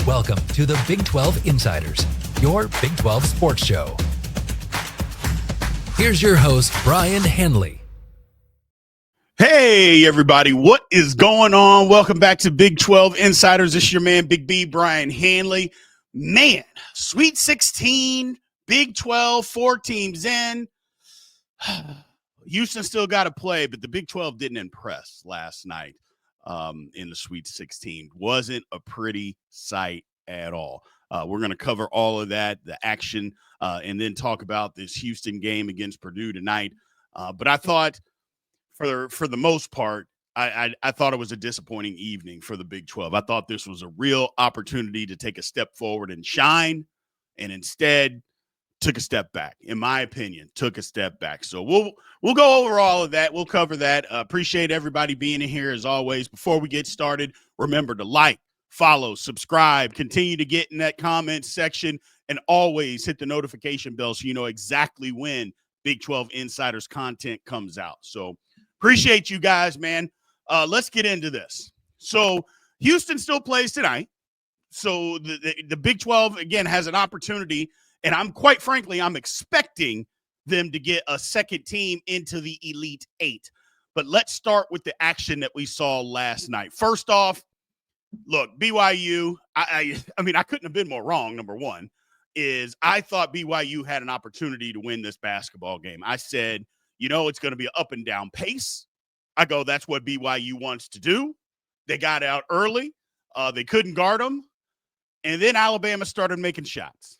Welcome to the Big 12 Insiders, your Big 12 sports show. Here's your host, Brien Hanley. Hey, everybody. What is going on? Welcome back to Big 12 Insiders. This is your man, Big B, Brien Hanley. Man, Sweet 16, Big 12, 4 teams in. Houston still got to play, but the Big 12 didn't impress last night in the Sweet 16. Wasn't a pretty sight at all. We're going to cover all of that, the action, and then talk about this Houston game against Purdue tonight. But I thought for the most part, I thought it was a disappointing evening for the Big 12. I thought this was a real opportunity to take a step forward and shine, and instead took a step back. In my opinion, took a step back. So we'll go over all of that. We'll cover that. Appreciate everybody being in here as always. Before we get started, remember to like, follow, subscribe, continue to get in that comment section, and always hit the notification bell so you know exactly when Big 12 Insiders content comes out. So appreciate you guys, man. Let's get into this. So Houston still plays tonight. So the Big 12, again, has an opportunity, and I'm expecting them to get a second team into the Elite Eight. But let's start with the action that we saw last night. First off, look, BYU, I mean, I couldn't have been more wrong, number one, is I thought BYU had an opportunity to win this basketball game. I said, it's going to be an up and down pace. I go, that's what BYU wants to do. They got out early. They couldn't guard them. And then Alabama started making shots.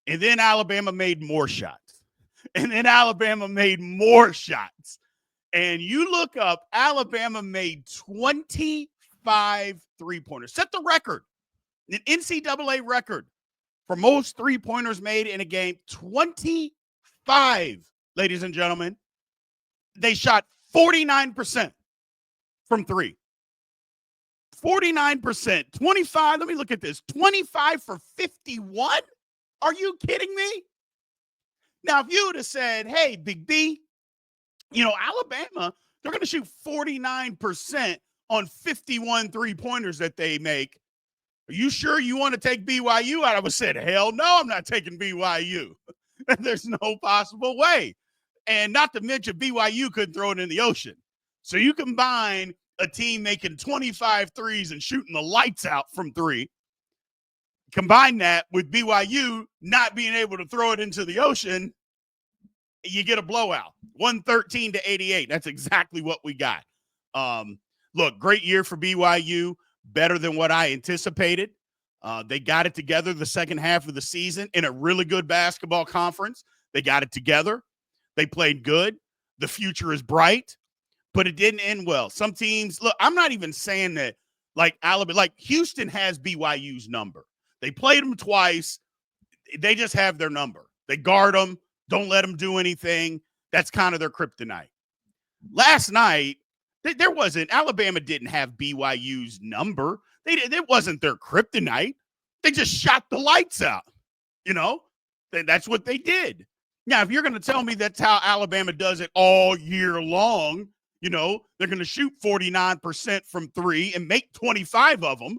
And then Alabama made more shots. And then Alabama made more shots. And you look up, Alabama made 25 three-pointers. Set the record, an NCAA record for most three-pointers made in a game. 25, ladies and gentlemen. They shot 49% from three. 49%. 25, let me look at this. 25 for 51? Are you kidding me? Now, if you would have said, hey, Big B, Alabama, they're going to shoot 49% on 51 three-pointers that they make. Are you sure you want to take BYU out? I would have said, hell no, I'm not taking BYU. There's no possible way. And not to mention, BYU couldn't throw it in the ocean. So you combine a team making 25 threes and shooting the lights out from three, combine that with BYU not being able to throw it into the ocean, you get a blowout, 113-88. That's exactly what we got. Look, great year for BYU, better than what I anticipated. They got it together the second half of the season in a really good basketball conference. They got it together. They played good. The future is bright, but it didn't end well. Some teams, look, I'm not even saying that like Alabama, like Houston has BYU's number. They played them twice. They just have their number. They guard them. Don't let them do anything. That's kind of their kryptonite. Last night, Alabama didn't have BYU's number. It wasn't their kryptonite. They just shot the lights out. That's what they did. Now, if you're going to tell me that's how Alabama does it all year long, they're going to shoot 49% from three and make 25 of them.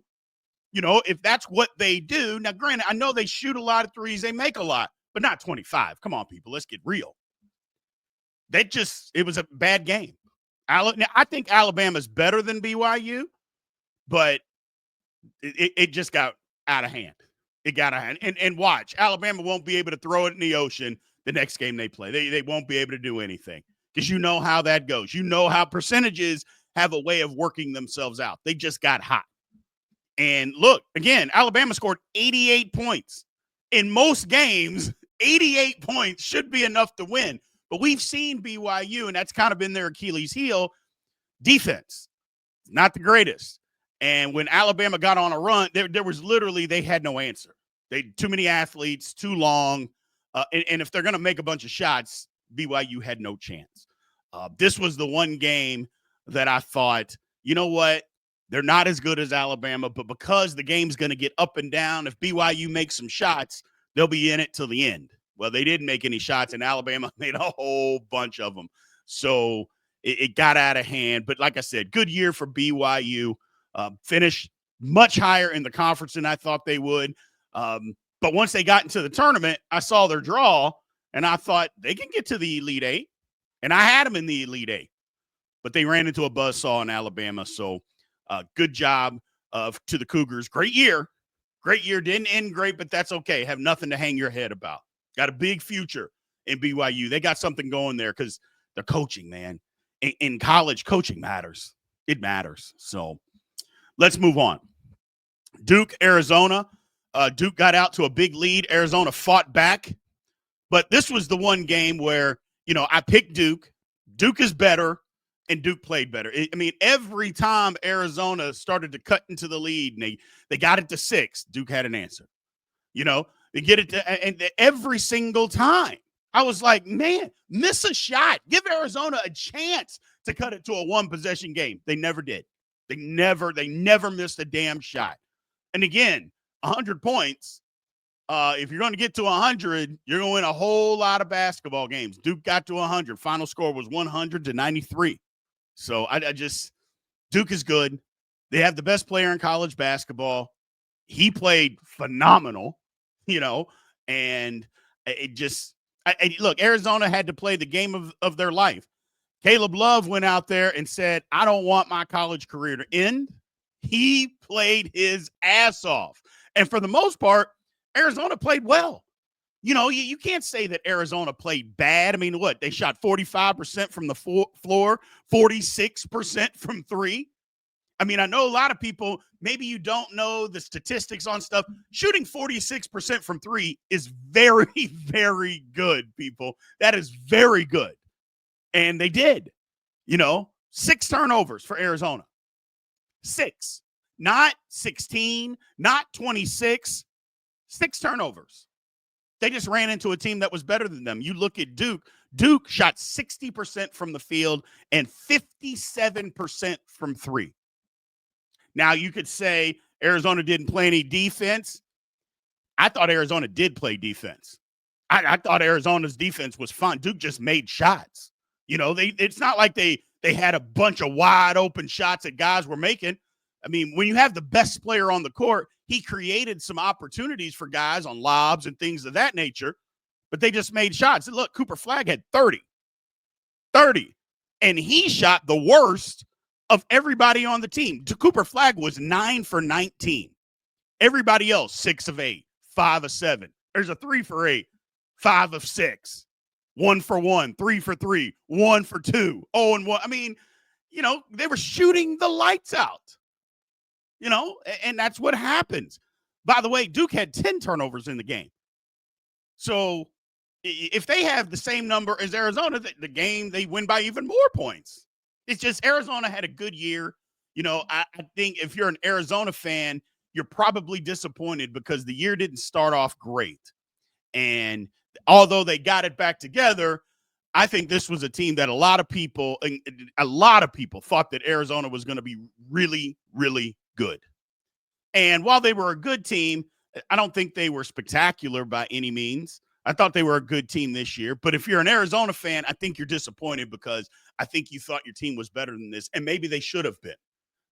If that's what they do. Now, granted, I know they shoot a lot of threes. They make a lot, but not 25. Come on, people. Let's get real. It was a bad game. Now, I think Alabama's better than BYU, but it just got out of hand. It got out of hand. And watch, Alabama won't be able to throw it in the ocean the next game they play. They won't be able to do anything because you know how that goes. You know how percentages have a way of working themselves out. They just got hot. And look, again, Alabama scored 88 points. In most games, 88 points should be enough to win. But we've seen BYU, and that's kind of been their Achilles heel, defense. Not the greatest. And when Alabama got on a run, there was literally, they had no answer. Too many athletes, too long. And if they're going to make a bunch of shots, BYU had no chance. This was the one game that I thought, you know what? They're not as good as Alabama, but because the game's going to get up and down, if BYU makes some shots, they'll be in it till the end. Well, they didn't make any shots, and Alabama made a whole bunch of them. So it got out of hand. But like I said, good year for BYU. Finished much higher in the conference than I thought they would. But once they got into the tournament, I saw their draw, and I thought they can get to the Elite Eight. And I had them in the Elite Eight. But they ran into a buzzsaw in Alabama. So good job to the Cougars. Great year. Great year. Didn't end great, but that's okay. Have nothing to hang your head about. Got a big future in BYU. They got something going there because they're coaching, man. In college, coaching matters. It matters. So let's move on. Duke, Arizona. Duke got out to a big lead. Arizona fought back. But this was the one game where, I picked Duke. Duke is better, and Duke played better. Every time Arizona started to cut into the lead and they got it to 6, Duke had an answer. They get it to, and every single time. I was like, man, miss a shot. Give Arizona a chance to cut it to a one-possession game. They never did. They never missed a damn shot. And again, 100 points. If you're going to get to 100, you're going to win a whole lot of basketball games. Duke got to 100. Final score was 100-93. So Duke is good. They have the best player in college basketball. He played phenomenal, and it just look, Arizona had to play the game of their life. Caleb Love went out there and said, I don't want my college career to end. He played his ass off. And for the most part, Arizona played well. You can't say that Arizona played bad. They shot 45% from the floor, 46% from three. I know a lot of people, maybe you don't know the statistics on stuff. Shooting 46% from three is very, very good, people. That is very good. And they did, 6 turnovers for Arizona. 6, not 16, not 26, 6 turnovers. They just ran into a team that was better than them. You look at Duke. Duke shot 60% from the field and 57% from three. Now, you could say Arizona didn't play any defense. I thought Arizona did play defense. I thought Arizona's defense was fine. Duke just made shots. It's not like they had a bunch of wide open shots that guys were making. When you have the best player on the court, he created some opportunities for guys on lobs and things of that nature, but they just made shots. And look, Cooper Flagg had 30, and he shot the worst of everybody on the team. Cooper Flagg was 9 for 19. Everybody else, 6 of 8, 5 of 7. There's a 3 for 8, 5 of 6, 1 for 1, 3 for 3, 1 for 2, 0 and 1. They were shooting the lights out. And that's what happens. By the way, Duke had 10 turnovers in the game. So if they have the same number as Arizona, the game, they win by even more points. It's just Arizona had a good year. I think if you're an Arizona fan, you're probably disappointed because the year didn't start off great. And although they got it back together, I think this was a team that a lot of people thought that Arizona was going to be really, really good. And while they were a good team, I don't think they were spectacular by any means. I thought they were a good team this year. But if you're an Arizona fan, I think you're disappointed because I think you thought your team was better than this. And maybe they should have been.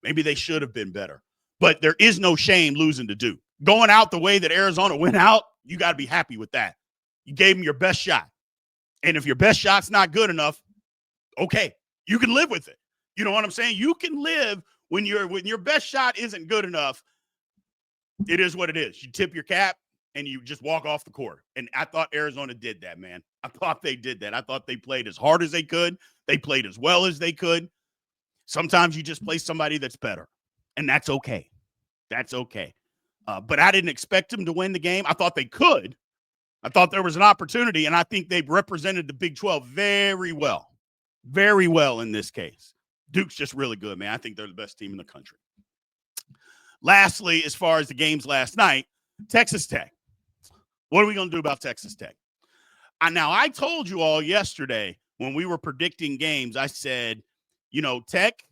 Maybe they should have been better. But there is no shame losing to Duke. Going out the way that Arizona went out, you got to be happy with that. You gave them your best shot. And if your best shot's not good enough, okay, you can live with it. You know what I'm saying? You can live when your best shot isn't good enough. It is what it is. You tip your cap and you just walk off the court. And I thought Arizona did that, man. I thought they did that. I thought they played as hard as they could. They played as well as they could. Sometimes you just play somebody that's better, and that's okay. That's okay. But I didn't expect them to win the game. I thought they could. I thought there was an opportunity, and I think they've represented the Big 12 very well in this case. Duke's just really good, man. I think they're the best team in the country. Lastly, as far as the games last night, Texas Tech. What are we going to do about Texas Tech? Now, I told you all yesterday when we were predicting games, I said, Tech,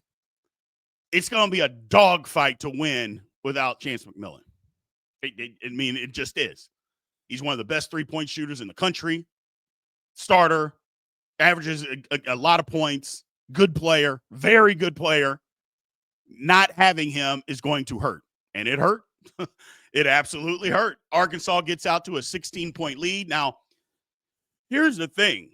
it's going to be a dogfight to win without Chance McMillan. It just is. He's one of the best three-point shooters in the country. Starter, averages a lot of points, good player, very good player. Not having him is going to hurt. and it hurt. It absolutely hurt. Arkansas gets out to a 16-point lead. Now, here's the thing.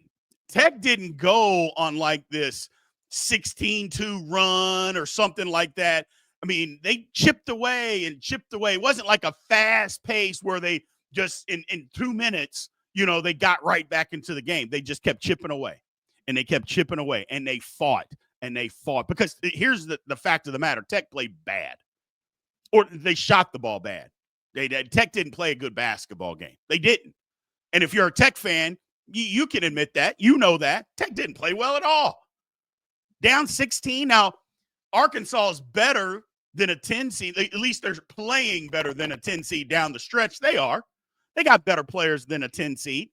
Tech didn't go on like this 16-2 run or something like that. I mean, they chipped away and chipped away. It wasn't like a fast pace where they just in 2 minutes, they got right back into the game. They just kept chipping away, and they kept chipping away, and they fought, because here's the fact of the matter. Tech played bad, or they shot the ball bad. Tech didn't play a good basketball game. They didn't. And if you're a Tech fan, you can admit that. You know that. Tech didn't play well at all. Down 16. Now, Arkansas is better than a 10 seed. At least they're playing better than a 10 seed down the stretch. They are. They got better players than a 10 seed.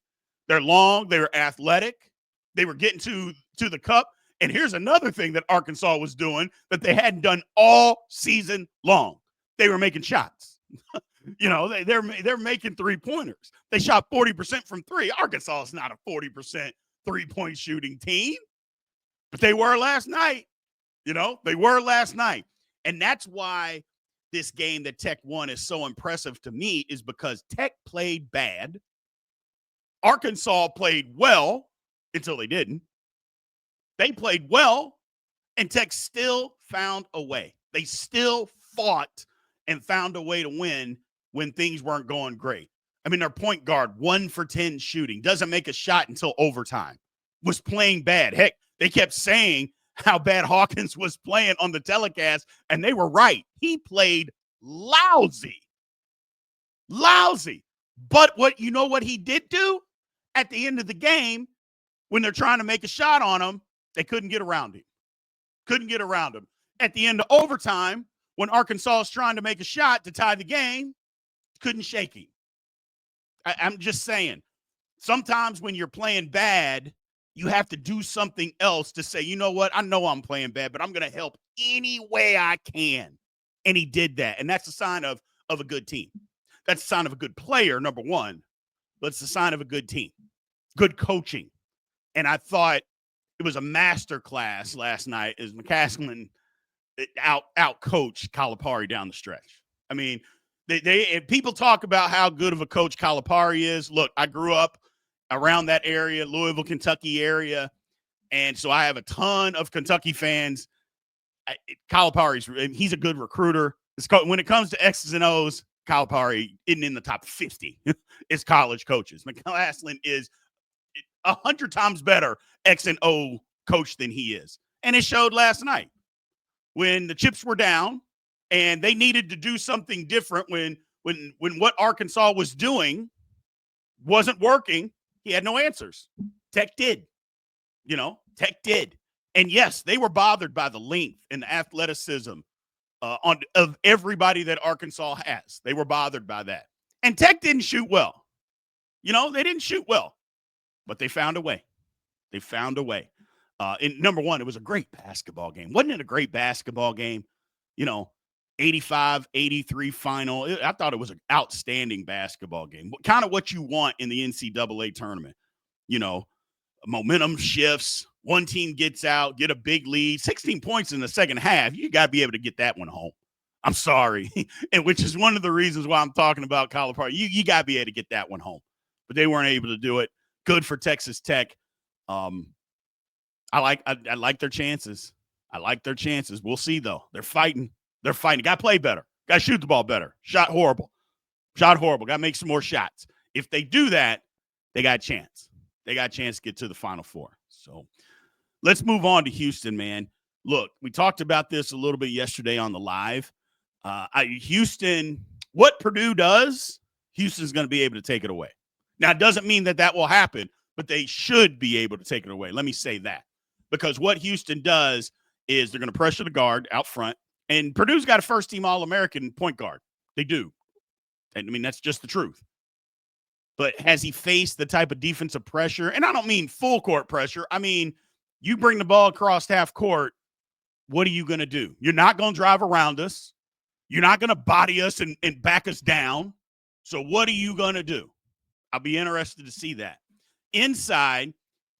They're long. They're athletic. They were getting to the cup. And here's another thing that Arkansas was doing that they hadn't done all season long. They were making shots. They're making three-pointers. They shot 40% from three. Arkansas is not a 40% three-point shooting team, but they were last night. They were last night. And that's why this game that Tech won is so impressive to me, is because Tech played bad. Arkansas played well until they didn't. They played well, and Tech still found a way. They still fought and found a way to win when things weren't going great. I mean, their point guard, 1 for 10 shooting, doesn't make a shot until overtime, was playing bad. Heck, they kept saying how bad Hawkins was playing on the telecast, and they were right. He played lousy. But what he did do at the end of the game, when they're trying to make a shot on him, they couldn't get around him. At the end of overtime, when Arkansas is trying to make a shot to tie the game, couldn't shake him. I'm just saying, sometimes when you're playing bad, you have to do something else to say, you know what, I know I'm playing bad, but I'm going to help any way I can. And he did that. And that's a sign of a good team. That's a sign of a good player, number one, but it's a sign of a good team, good coaching. And I thought it was a master class last night as McCaslin out coached Calipari down the stretch. I mean, people talk about how good of a coach Calipari is. Look, I grew up around that area, Louisville, Kentucky area, and so I have a ton of Kentucky fans. He's a good recruiter. When it comes to X's and O's, Calipari isn't in the top 50. It's college coaches. McCaslin is 100 times better X and O coach than he is, and it showed last night when the chips were down and they needed to do something different. When what Arkansas was doing wasn't working, he had no answers. Tech did. Tech did. And yes, they were bothered by the length and the athleticism of everybody that Arkansas has. They were bothered by that. And Tech didn't shoot well. They didn't shoot well, but they found a way. And number one, it was a great basketball game. Wasn't it a great basketball game? 85-83 final. I thought it was an outstanding basketball game. Kind of what you want in the NCAA tournament. Momentum shifts. One team gets out, get a big lead. 16 points in the second half. You got to be able to get that one home. I'm sorry. And which is one of the reasons why I'm talking about Calipari. You got to be able to get that one home. But they weren't able to do it. Good for Texas Tech. I like their chances. We'll see, though. They're fighting. Got to play better. Got to shoot the ball better. Shot horrible. Got to make some more shots. If they do that, they got a chance. They got a chance to get to the Final Four. So let's move on to Houston, man. Look, we talked about this a little bit yesterday on the live. Houston, what Purdue does, Houston's going to be able to take it away. Now, it doesn't mean that will happen, but they should be able to take it away. Let me say that. Because what Houston does is they're going to pressure the guard out front. And Purdue's got a first-team All-American point guard. They do. I mean, that's just the truth. But has he faced the type of defensive pressure? And I don't mean full court pressure. I mean, you bring the ball across half court, what are you going to do? You're not going to drive around us. You're not going to body us and back us down. So what are you going to do? I'll be interested to see that. Inside,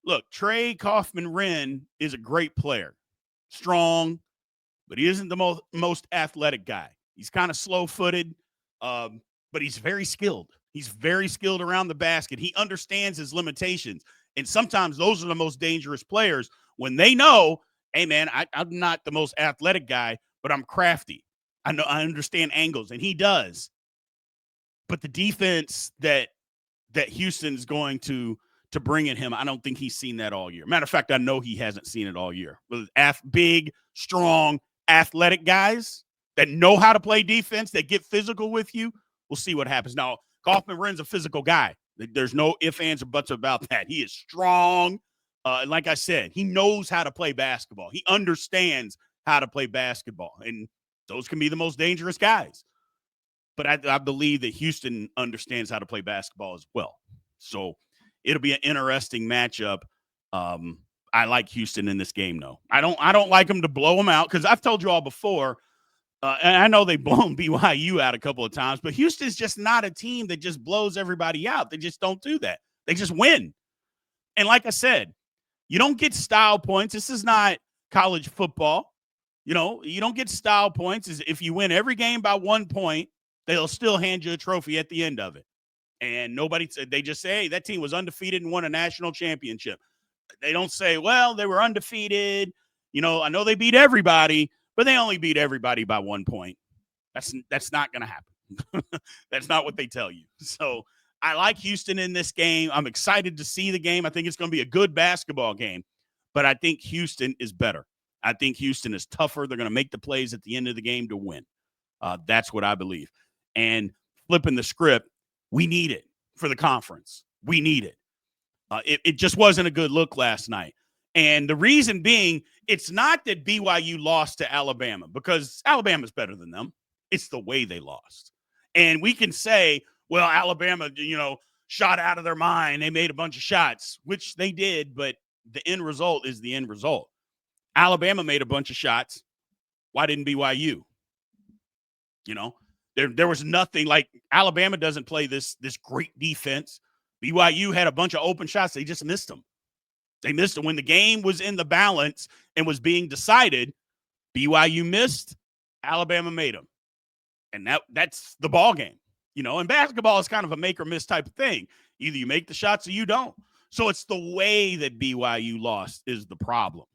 look, Trey Kaufman-Wren is a great player. Strong, but he isn't the most athletic guy. He's kind of slow-footed, but he's very skilled. He's very skilled around the basket. He understands his limitations. And sometimes those are the most dangerous players when they know, hey, man, I'm not the most athletic guy, but I'm crafty. I understand angles, and he does. But the defense that Houston's going to bring in him, I don't think he's seen that all year. Matter of fact, I know he hasn't seen it all year. With big, strong, athletic guys that know how to play defense, that get physical with you, we'll see what happens. Now, Kaufman-Wren's a physical guy. There's no ifs, ands, or buts about that. He is strong. Like I said, he knows how to play basketball. He understands how to play basketball. And those can be the most dangerous guys. But I believe that Houston understands how to play basketball as well. So it'll be an interesting matchup. I like Houston in this game, though. I don't like them to blow them out because I've told you all before, and I know they've blown BYU out a couple of times, but Houston's just not a team that just blows everybody out. They just don't do that. They just win. And like I said, you don't get style points. This is not college football. You don't get style points. If you win every game by 1 point, they'll still hand you a trophy at the end of it. And they just say, hey, that team was undefeated and won a national championship. They don't say, well, they were undefeated. I know they beat everybody, but they only beat everybody by 1 point. That's not going to happen. That's not what they tell you. So I like Houston in this game. I'm excited to see the game. I think it's going to be a good basketball game, but I think Houston is better. I think Houston is tougher. They're going to make the plays at the end of the game to win. That's what I believe. And flipping the script, we need it for the conference. We need it. It just wasn't a good look last night. And the reason being, it's not that BYU lost to Alabama because Alabama's better than them. It's the way they lost. And we can say, well, Alabama, shot out of their mind. They made a bunch of shots, which they did, but the end result is the end result. Alabama made a bunch of shots. Why didn't BYU? There was nothing like Alabama doesn't play this great defense. BYU had a bunch of open shots. They just missed them. They missed them. When the game was in the balance and was being decided, BYU missed, Alabama made them. And that's the ball game. And basketball is kind of a make or miss type of thing. Either you make the shots or you don't. So it's the way that BYU lost is the problem.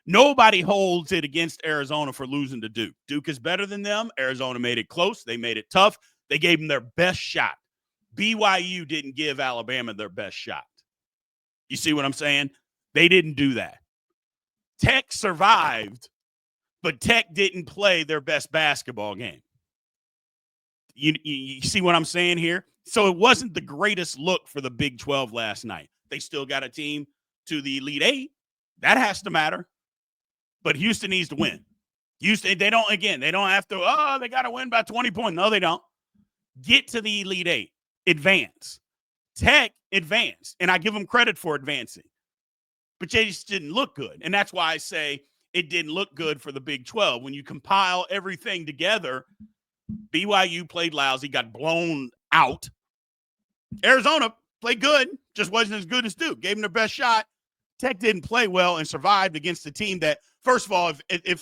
Nobody holds it against Arizona for losing to Duke. Duke is better than them. Arizona made it close. They made it tough. They gave them their best shot. BYU didn't give Alabama their best shot. You see what I'm saying? They didn't do that. Tech survived, but Tech didn't play their best basketball game. You see what I'm saying here? So it wasn't the greatest look for the Big 12 last night. They still got a team to the Elite Eight. That has to matter. But Houston needs to win. Houston, they don't have to, they got to win by 20 points. No, they don't. Get to the Elite Eight. Advance. Tech advanced. And I give them credit for advancing. But they just didn't look good. And that's why I say it didn't look good for the Big 12. When you compile everything together, BYU played lousy, got blown out. Arizona played good, just wasn't as good as Duke. Gave them their best shot. Tech didn't play well and survived against a team that, first of all, if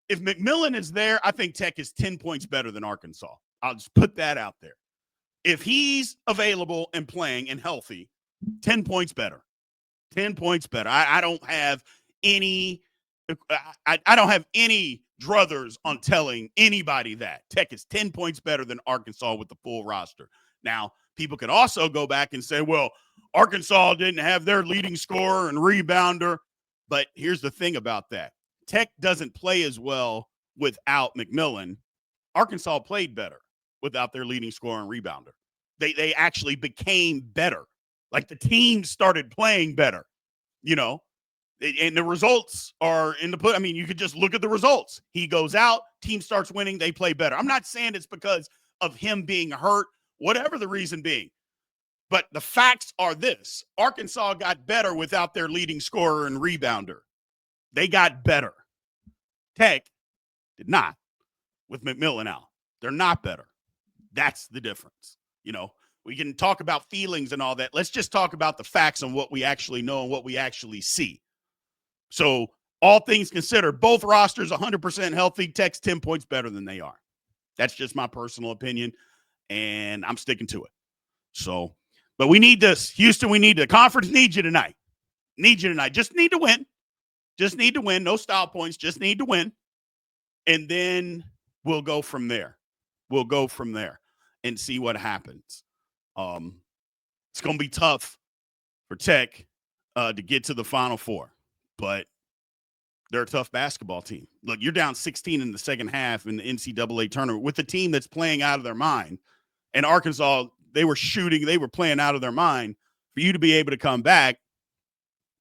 McMillan is there, I think Tech is 10 points better than Arkansas. I'll just put that out there. If he's available and playing and healthy, 10 points better. 10 points better. I don't have any druthers on telling anybody that. Tech is 10 points better than Arkansas with the full roster. Now, people could also go back and say, well, Arkansas didn't have their leading scorer and rebounder. But here's the thing about that. Tech doesn't play as well without McMillan. Arkansas played better without their leading scorer and rebounder. They actually became better. Like the team started playing better, and the results are in the put. I mean, you could just look at the results. He goes out, team starts winning, they play better. I'm not saying it's because of him being hurt, whatever the reason being. But the facts are this. Arkansas got better without their leading scorer and rebounder. They got better. Tech did not with McMillan out. They're not better. That's the difference. We can talk about feelings and all that. Let's just talk about the facts and what we actually know and what we actually see. So All things considered, both rosters 100% healthy. Tech's 10 points better than they are. That's just my personal opinion, and I'm sticking to it. So, but we need this. Houston, the conference needs you tonight. Just need to win. No style points. Just need to win. And then we'll go from there. And see what happens. It's going to be tough for Tech to get to the Final Four, but they're a tough basketball team. Look, you're down 16 in the second half in the NCAA tournament with a team that's playing out of their mind. And Arkansas, they were playing out of their mind. For you to be able to come back,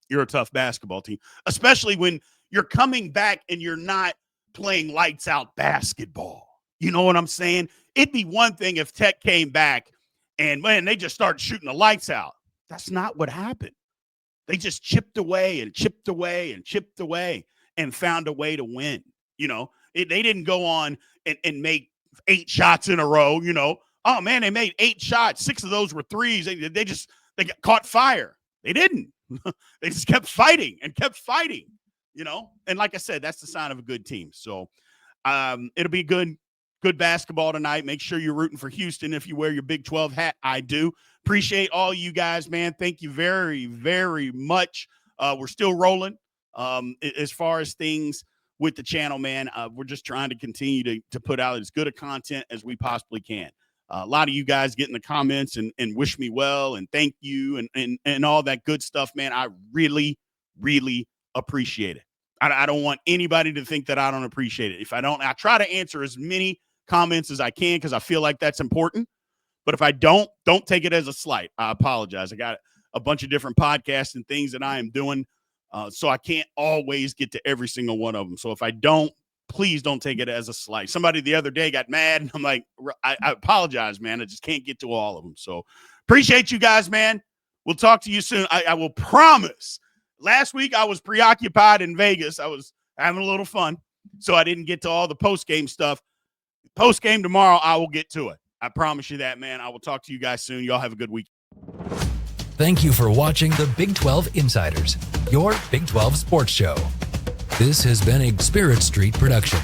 you're a tough basketball team, especially when you're coming back and you're not playing lights out basketball. You know what I'm saying? It'd be one thing if Tech came back and, man, they just started shooting the lights out. That's not what happened. They just chipped away and found a way to win. You know, they didn't go on and make 8 shots in a row, you know. Oh, man, they made 8 shots. 6 of those were threes. They got caught fire. They didn't. They just kept fighting, you know. And like I said, that's the sign of a good team. So it'll be good basketball tonight. Make sure you're rooting for Houston if you wear your Big 12 hat. I do. Appreciate all you guys, man. Thank you very, very much. We're still rolling as far as things with the channel, man. We're just trying to continue to put out as good a content as we possibly can. A lot of you guys get in the comments and wish me well and thank you and all that good stuff, man. I really, really appreciate it. I don't want anybody to think that I don't appreciate it. If I don't, I try to answer as many comments as I can because I feel like that's important. But if I don't take it as a slight. I apologize. I got a bunch of different podcasts and things that I am doing, so I can't always get to every single one of them. So if I don't, please don't take it as a slight. Somebody the other day got mad, and I'm like, I apologize, man. I just can't get to all of them. So appreciate you guys, man. We'll talk to you soon. I will promise. Last week I was preoccupied in Vegas. I was having a little fun, so I didn't get to all the post-game stuff. Post-game tomorrow, I will get to it. I promise you that, man. I will talk to you guys soon. Y'all have a good week. Thank you for watching the Big 12 Insiders, your Big 12 sports show. This has been a Spirit Street production.